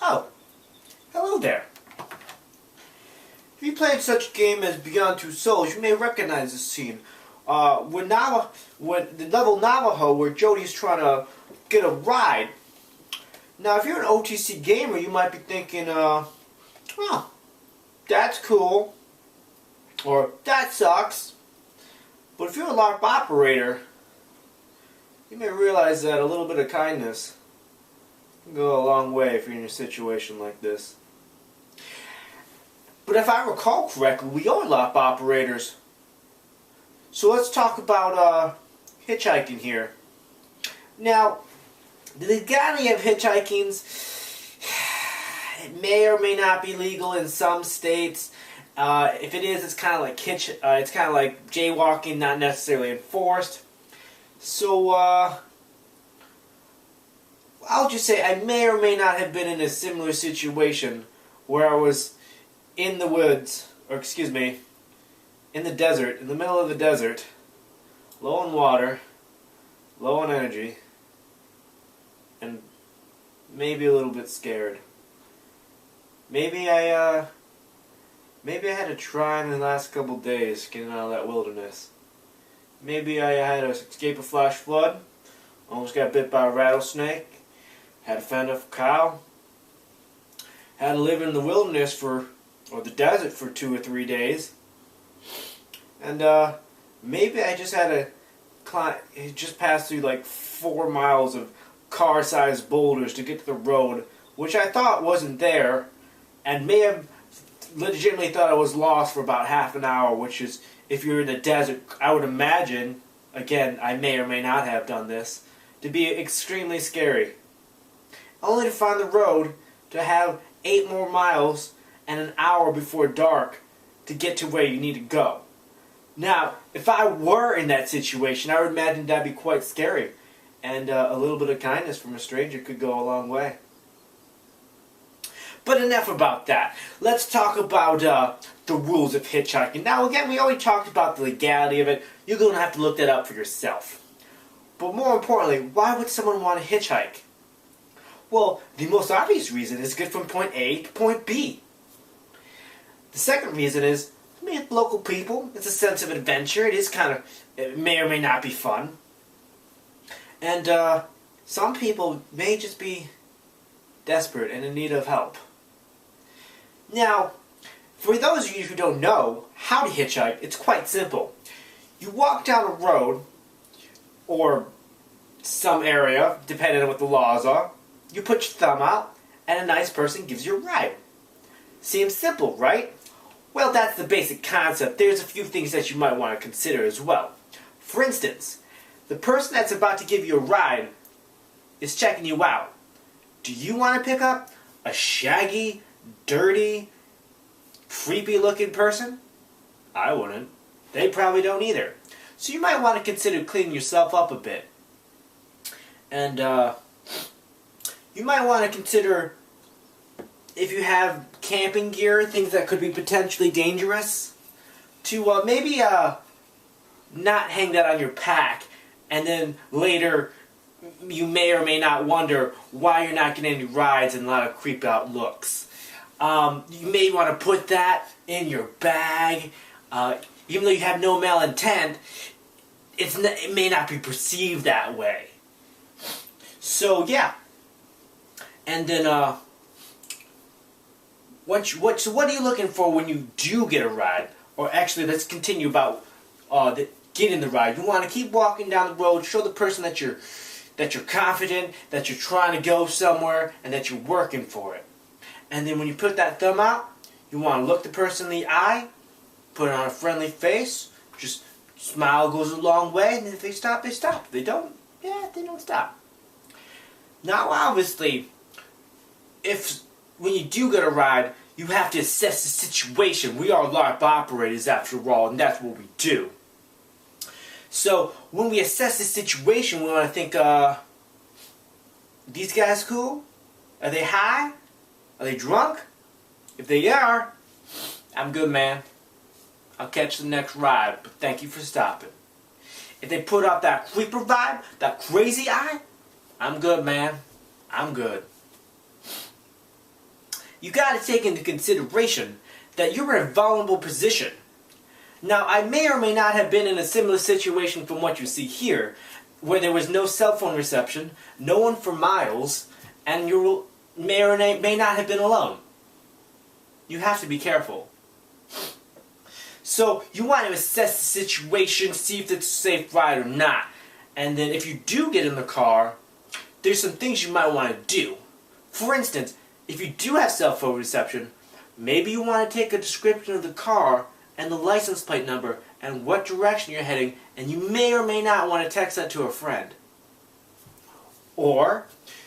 Oh, hello there. If you played such a game as Beyond Two Souls, you may recognize this scene. When the level Navajo, where Jody's trying to get a ride. Now, if you're an OTC gamer, you might be thinking, oh, that's cool, or that sucks. But if you're a LARP operator, you may realize that a little bit of kindness can go a long way if you're in a situation like this. But if I recall correctly, we are LARP operators. So let's talk about hitchhiking here. Now, the legality of hitchhiking, it may or may not be legal in some states. If it is, it's kind of like it's kind of like jaywalking, not necessarily enforced. So I'll just say I may or may not have been in a similar situation where I was in the woods, or excuse me, in the desert, in the middle of the desert, low on water, low on energy, and maybe a little bit scared. Maybe I had to try in the last couple days getting out of that wilderness. Maybe I had to escape a flash flood, almost got bit by a rattlesnake, had to fend off a cow, had to live in the wilderness or the desert for 2 or 3 days, and maybe I just had to just pass through like 4 miles of car-sized boulders to get to the road, which I thought wasn't there, and may have legitimately thought I was lost for about half an hour, which is, if you're in the desert, I would imagine, again, I may or may not have done this, to be extremely scary. Only to find the road to have 8 more miles and an hour before dark to get to where you need to go. Now, if I were in that situation, I would imagine that'd be quite scary. And a little bit of kindness from a stranger could go a long way. But enough about that. Let's talk about the rules of hitchhiking. Now, again, we already talked about the legality of it. You're going to have to look that up for yourself. But more importantly, why would someone want to hitchhike? Well, the most obvious reason is to get from point A to point B. The second reason is to meet local people. It's a sense of adventure. It may or may not be fun. And some people may just be desperate and in need of help. Now, for those of you who don't know how to hitchhike, it's quite simple. You walk down a road, or some area, depending on what the laws are. You put your thumb out, and a nice person gives you a ride. Seems simple, right? Well, that's the basic concept. There's a few things that you might want to consider as well. For instance, the person that's about to give you a ride is checking you out. Do you want to pick up a shaggy, dirty, creepy-looking person? I wouldn't. They probably don't either. So you might want to consider cleaning yourself up a bit. And you might want to consider, if you have camping gear, things that could be potentially dangerous, to maybe not hang that on your pack, and then later you may or may not wonder why you're not getting any rides and a lot of creep out looks. You may want to put that in your bag. Even though you have no malintent, it may not be perceived that way. So yeah. And then so what are you looking for when you do get a ride? Or actually, let's continue about getting the ride. You want to keep walking down the road, show the person that you're confident, that you're trying to go somewhere, and that you're working for it. And then when you put that thumb out, you want to look the person in the eye, put on a friendly face, just smile goes a long way, and if they stop, they stop. If they don't, yeah, they don't stop. Now, obviously, when you do get a ride, you have to assess the situation. We are LARP operators, after all, and that's what we do. So, when we assess the situation, we want to think, these guys cool? Are they high? Are they drunk? If they are, I'm good, man. I'll catch the next ride, but thank you for stopping. If they put out that creeper vibe, that crazy eye, I'm good, man. I'm good. you got to take into consideration that you're in a vulnerable position. Now, I may or may not have been in a similar situation from what you see here, where there was no cell phone reception, no one for miles, and you may or may not have been alone. You have to be careful. So, you want to assess the situation, see if it's a safe ride or not. And then if you do get in the car, there's some things you might want to do. For instance, if you do have cell phone reception, maybe you want to take a description of the car and the license plate number and what direction you're heading, and you may or may not want to text that to a friend. Or,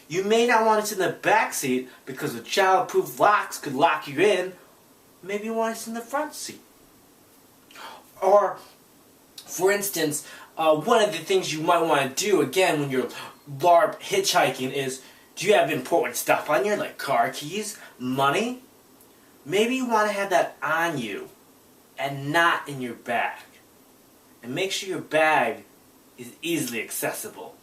you may not want to sit in the back seat because the child-proof locks could lock you in. Maybe you want to sit in the front seat. Or, for instance, one of the things you might want to do, again, when you're LARP hitchhiking is, do you have important stuff on you, like car keys, money? Maybe you want to have that on you and not in your bag. And make sure your bag is easily accessible.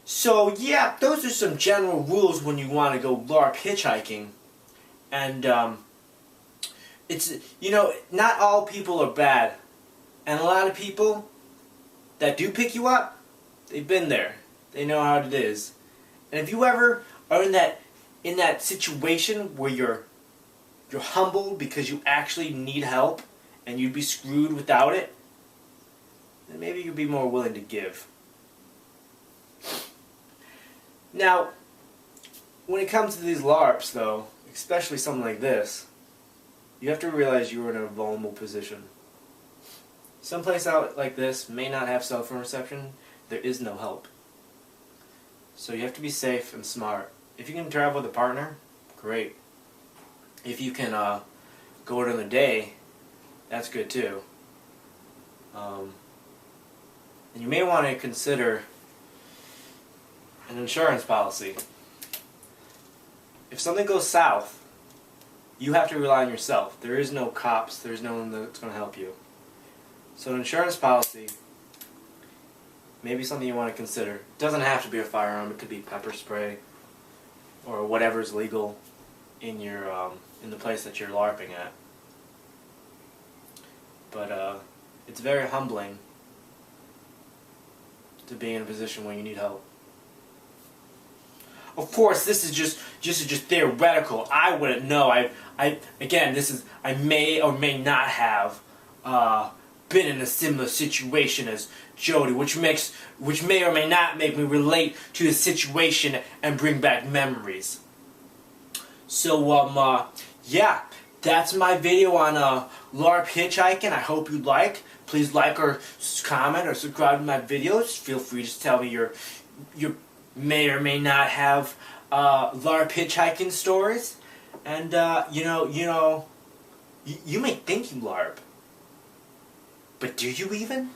So, yeah, those are some general rules when you want to go LARP hitchhiking. And, it's, you know, not all people are bad. And a lot of people that do pick you up, they've been there. They know how it is. And if you ever are in that situation where you're humbled because you actually need help and you'd be screwed without it, then maybe you'd be more willing to give. Now, when it comes to these LARPs, though, especially something like this, you have to realize you are in a vulnerable position. Someplace out like this may not have cell phone reception. There is no help. So you have to be safe and smart. If you can travel with a partner, great. If you can go during the day, that's good too. And you may want to consider an insurance policy. If something goes south, you have to rely on yourself. There is no cops. There's no one that's going to help you. So an insurance policy, maybe something you want to consider. It doesn't have to be a firearm. It could be pepper spray or whatever's legal in your in the place that you're LARPing at. But it's very humbling to be in a position where you need help. Of course, this is just theoretical. I wouldn't know. Again, I may or may not have been in a similar situation as Jody, which may or may not make me relate to the situation and bring back memories. So yeah, that's my video on LARP hitchhiking. I hope you like. Please like or comment or subscribe to my videos. Feel free to tell me your may or may not have LARP hitchhiking stories. And you may think you LARP, but do you even?